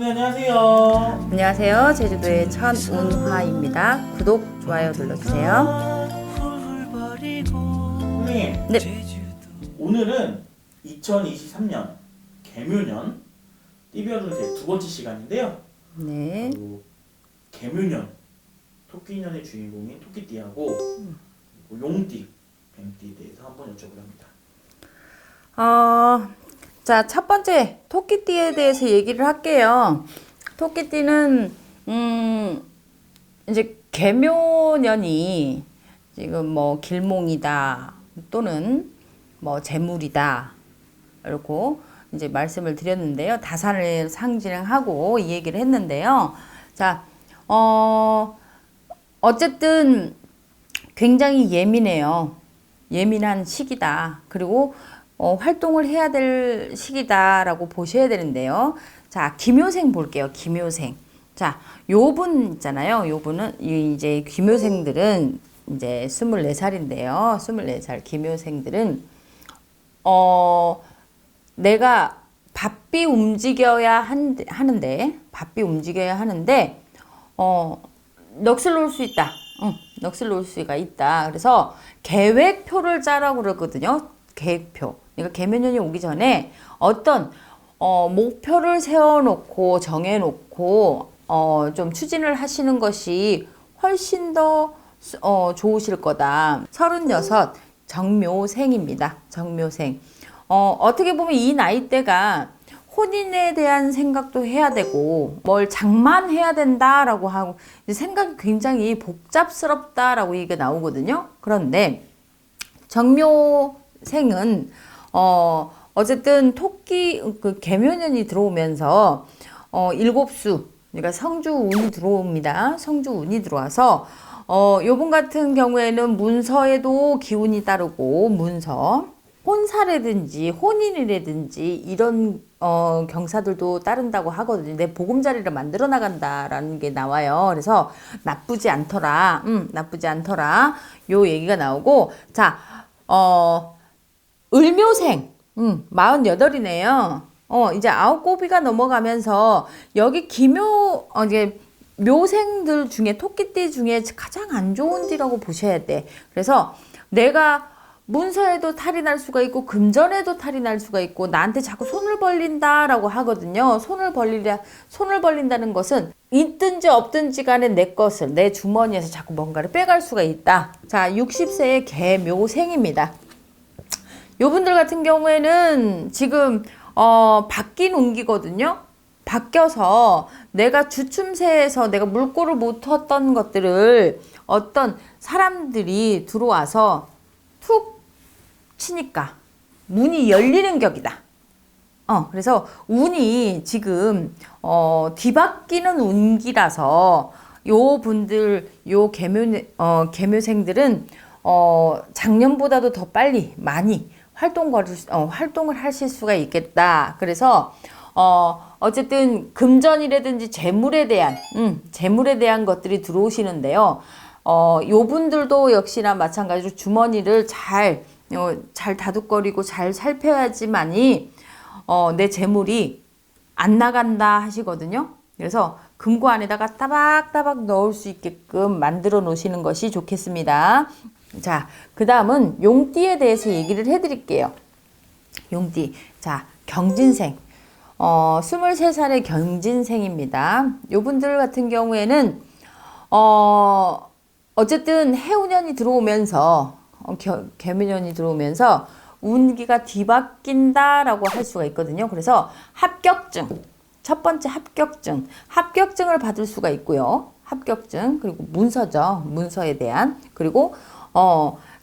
선생님 안녕하세요. 안녕하세요. 제주도의 천운화입니다. 구독, 좋아요 눌러주세요. 선생님, 네. 오늘은 2023년 개묘년 띠별은 두 번째 시간인데요. 네. 개묘년 토끼년의 주인공인 토끼띠하고 용띠, 뱀띠에 대해서 한번 여쭤보렵니다. 자, 첫 번째 토끼띠에 대해서 얘기를 할게요. 토끼띠는 이제 개묘년이 지금 뭐 길몽이다 또는 뭐 재물이다 이렇게 이제 말씀을 드렸는데요. 다산을 상징하고 이 얘기를 했는데요. 자, 어쨌든 굉장히 예민해요. 예민한 시기다. 그리고 활동을 해야 될 시기다라고 보셔야 되는데요. 자, 기묘생 볼게요. 기묘생. 자, 요 분 있잖아요. 요 분은 이제 기묘생들은 이제 24살인데요. 24살 기묘생들은 내가 바삐 움직여야 하는데 넋을 놓을 수 있다. 넋을 놓을 수가 있다. 그래서 계획표를 짜라고 그러거든요. 계획표. 그러니까 개묘년이 오기 전에 어떤 목표를 세워놓고 정해놓고 좀 추진을 하시는 것이 훨씬 더 좋으실 거다. 36 정묘생입니다. 정묘생. 어떻게 보면 이 나이대가 혼인에 대한 생각도 해야 되고 뭘 장만해야 된다라고 하고 생각이 굉장히 복잡스럽다라고 얘기가 나오거든요. 그런데 정묘생은 어쨌든 토끼 그 개묘년이 들어오면서 일곱수 그러니까 성주운이 들어옵니다. 성주운이 들어와서 요번 같은 경우에는 문서에도 기운이 따르고 문서 혼사라든지 혼인이라든지 이런 경사들도 따른다고 하거든요. 내 보금자리를 만들어 나간다라는 게 나와요. 그래서 나쁘지 않더라. 나쁘지 않더라. 요 얘기가 나오고 자, 을묘생 48이네요. 이제 9고비가 넘어가면서 여기 이제 묘생들 중에 토끼띠 중에 가장 안 좋은 띠라고 보셔야 돼. 그래서 내가 문서에도 탈이 날 수가 있고 금전에도 탈이 날 수가 있고 나한테 자꾸 손을 벌린다라고 하거든요. 손을 벌린다는 것은 있든지 없든지 간에 내 것을 내 주머니에서 자꾸 뭔가를 빼갈 수가 있다. 자, 60세의 개묘생입니다. 요분들 같은 경우에는 지금 바뀐 운기거든요. 바뀌어서 내가 주춤새에서 내가 물꼬를 못 텄던 것들을 어떤 사람들이 들어와서 툭 치니까 문이 열리는 격이다. 그래서 운이 지금 뒤바뀌는 운기라서 요 분들 요 개묘생들은 작년보다도 더 빨리 많이 활동을 하실 수가 있겠다. 그래서 어쨌든 금전이라든지 재물에 대한 것들이 들어오시는데요. 요 분들도 역시나 마찬가지로 주머니를 잘 다독거리고 잘 살펴야지만이 내 재물이 안 나간다 하시거든요. 그래서 금고 안에다가 따박따박 넣을 수 있게끔 만들어 놓으시는 것이 좋겠습니다. 자, 그 다음은 용띠에 대해서 얘기를 해드릴게요. 용띠. 자, 경진생. 23살의 경진생입니다. 요분들 같은 경우에는, 어쨌든 해운년이 들어오면서, 개묘년이 들어오면서 운기가 뒤바뀐다라고 할 수가 있거든요. 그래서 합격증. 첫 번째 합격증을 받을 수가 있고요. 합격증, 그리고 문서죠. 문서에 대한. 그리고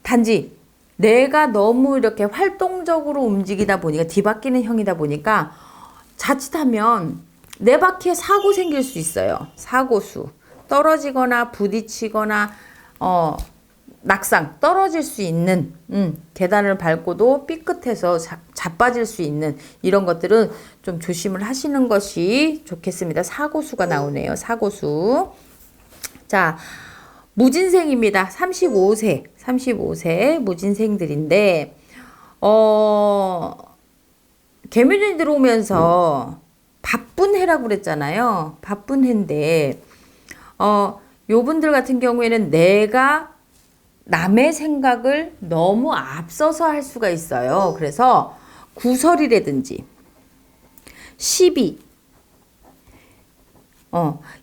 단지 내가 너무 이렇게 활동적으로 움직이다 보니까 뒤바뀌는 형이다 보니까 자칫하면 내 바퀴에 사고 생길 수 있어요. 사고수. 떨어지거나 부딪히거나 낙상 떨어질 수 있는 계단을 밟고도 삐끗해서 자빠질 수 있는 이런 것들은 좀 조심을 하시는 것이 좋겠습니다. 사고수가 나오네요. 사고수. 자, 무진생입니다. 35세 무진생들인데 개묘년이 들어오면서 바쁜 해라고 그랬잖아요. 바쁜 해인데 요분들 같은 경우에는 내가 남의 생각을 너무 앞서서 할 수가 있어요. 그래서 구설이라든지 시비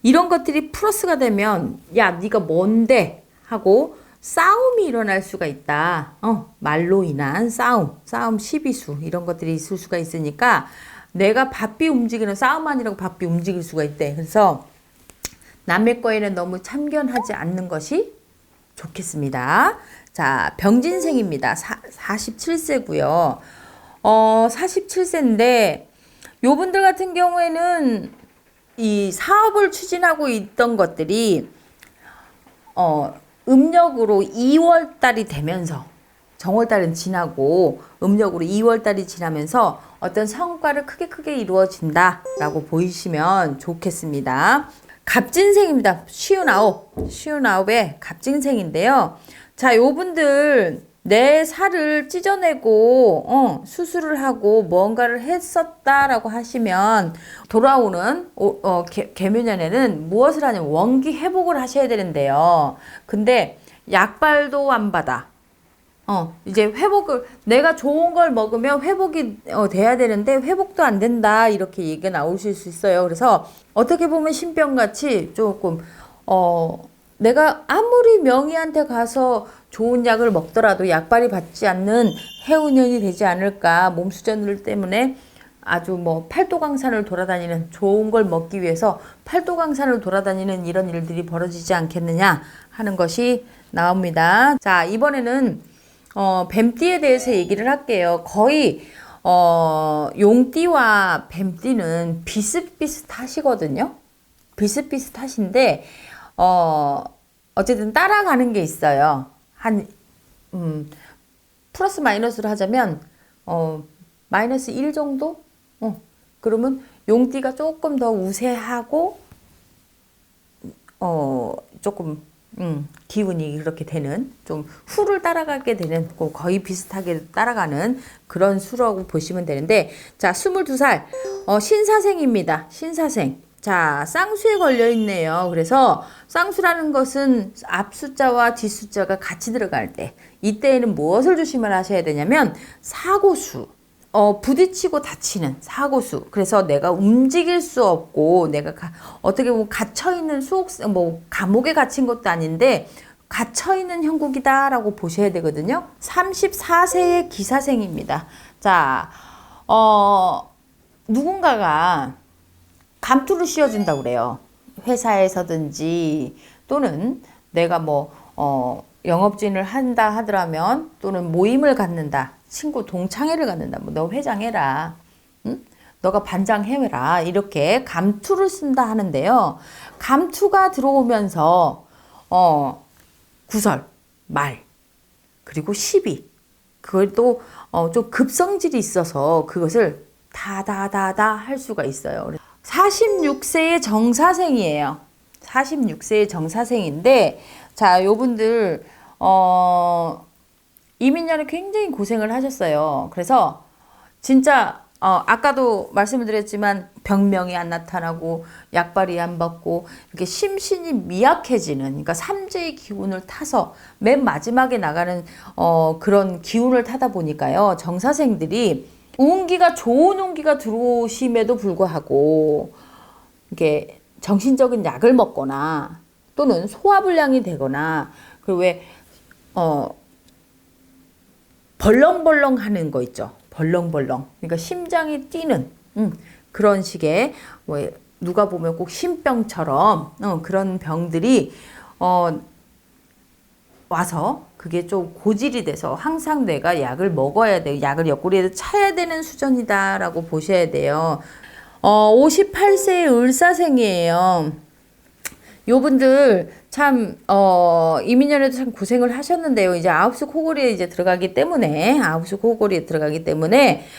이런 것들이 플러스가 되면 야 네가 뭔데 하고 싸움이 일어날 수가 있다. 말로 인한 싸움 시비수 이런 것들이 있을 수가 있으니까 내가 바삐 움직이는 싸움 아니라고 바삐 움직일 수가 있대. 그래서 남의 거에는 너무 참견하지 않는 것이 좋겠습니다. 자, 병진생입니다. 47세고요. 47세인데 요분들 같은 경우에는 이 사업을 추진하고 있던 것들이 음력으로 2월달이 되면서 정월달은 지나고 음력으로 2월달이 지나면서 어떤 성과를 크게 이루어진다라고 보이시면 좋겠습니다. 갑진생입니다. 59에 갑진생인데요. 자, 요분들 내 살을 찢어내고 수술을 하고 뭔가를 했었다라고 하시면 돌아오는 개묘년에는 무엇을 하냐면 원기 회복을 하셔야 되는데요. 근데 약발도 안 받아. 이제 회복을 내가 좋은 걸 먹으면 회복이 돼야 되는데 회복도 안 된다 이렇게 얘기가 나오실 수 있어요. 그래서 어떻게 보면 신병같이 조금 내가 아무리 명의한테 가서 좋은 약을 먹더라도 약발이 받지 않는 해운년이 되지 않을까. 몸수전들 때문에 아주 뭐 팔도강산을 돌아다니는 좋은 걸 먹기 위해서 팔도강산을 돌아다니는 이런 일들이 벌어지지 않겠느냐 하는 것이 나옵니다. 자, 이번에는 뱀띠에 대해서 얘기를 할게요. 거의 용띠와 뱀띠는 비슷비슷하시거든요. 비슷비슷하신데 어쨌든 따라가는 게 있어요. 한 플러스 마이너스로 하자면 마이너스 1 정도? 그러면 용띠가 조금 더 우세하고 조금 기운이 그렇게 되는 좀 후를 따라가게 되는 거의 비슷하게 따라가는 그런 수라고 보시면 되는데 자 22살 신사생입니다. 신사생. 자 쌍수에 걸려 있네요. 그래서 쌍수라는 것은 앞 숫자와 뒷 숫자가 같이 들어갈 때 이때에는 무엇을 조심을 하셔야 되냐면 사고수. 부딪히고 다치는 사고수. 그래서 내가 움직일 수 없고 내가 어떻게 보면 갇혀있는 감옥에 갇힌 것도 아닌데 갇혀있는 형국이다라고 보셔야 되거든요. 34세의 기사생입니다. 자, 누군가가 감투를 씌워준다고 그래요. 회사에서든지 또는 내가 영업진을 한다 하더라면 또는 모임을 갖는다. 친구 동창회를 갖는다. 너 회장해라. 응? 너가 반장해라. 이렇게 감투를 쓴다 하는데요. 감투가 들어오면서 구설, 말, 그리고 시비. 그것도 좀 급성질이 있어서 그것을 다다다다 할 수가 있어요. 46세의 정사생이에요. 46세의 정사생인데 자, 요분들 이민년에 굉장히 고생을 하셨어요. 그래서 진짜 아까도 말씀을 드렸지만 병명이 안 나타나고 약발이 안 받고 이렇게 심신이 미약해지는 그러니까 삼재의 기운을 타서 맨 마지막에 나가는 그런 기운을 타다 보니까요. 정사생들이 운기가 좋은 운기가 들어오심에도 불구하고 이게 정신적인 약을 먹거나 또는 소화불량이 되거나 그리고 왜 벌렁벌렁 하는 거 있죠. 벌렁벌렁. 그러니까 심장이 뛰는 그런 식의 누가 보면 꼭 신병처럼 그런 병들이 와서 그게 좀 고질이 돼서 항상 내가 약을 먹어야 돼요. 약을 옆구리에 차야 되는 수준이다라고 보셔야 돼요. 58세의 을사생이에요. 요분들 참 이민년에도 참 고생을 하셨는데요. 이제 아홉수 코골이에 이제 들어가기 때문에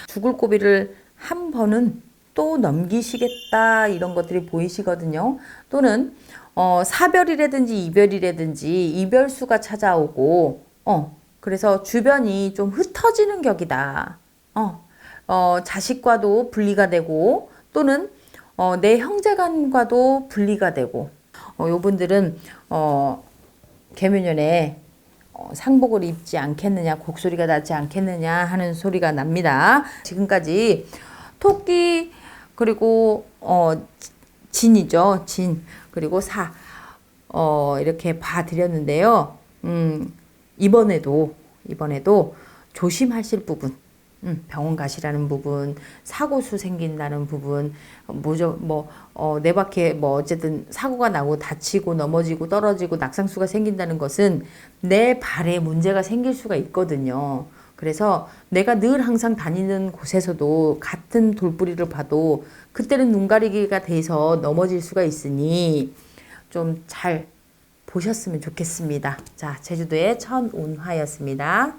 죽을 고비를 한 번은 또 넘기시겠다 이런 것들이 보이시거든요. 또는 사별이라든지 이별이라든지 이별수가 찾아오고 그래서 주변이 좀 흩어지는 격이다. 자식과도 분리가 되고 또는 내 형제간과도 분리가 되고 요분들은 개묘년에 상복을 입지 않겠느냐, 곡소리가 나지 않겠느냐 하는 소리가 납니다. 지금까지 토끼 그리고 진이죠. 진 그리고 사 이렇게 봐드렸는데요. 이번에도 조심하실 부분, 병원 가시라는 부분, 사고수 생긴다는 부분, 내 밖에 어쨌든 사고가 나고 다치고 넘어지고 떨어지고 낙상수가 생긴다는 것은 내 발에 문제가 생길 수가 있거든요. 그래서 내가 늘 항상 다니는 곳에서도 같은 돌뿌리를 봐도 그때는 눈 가리기가 돼서 넘어질 수가 있으니 좀 잘 보셨으면 좋겠습니다. 자, 제주도의 천운하였습니다.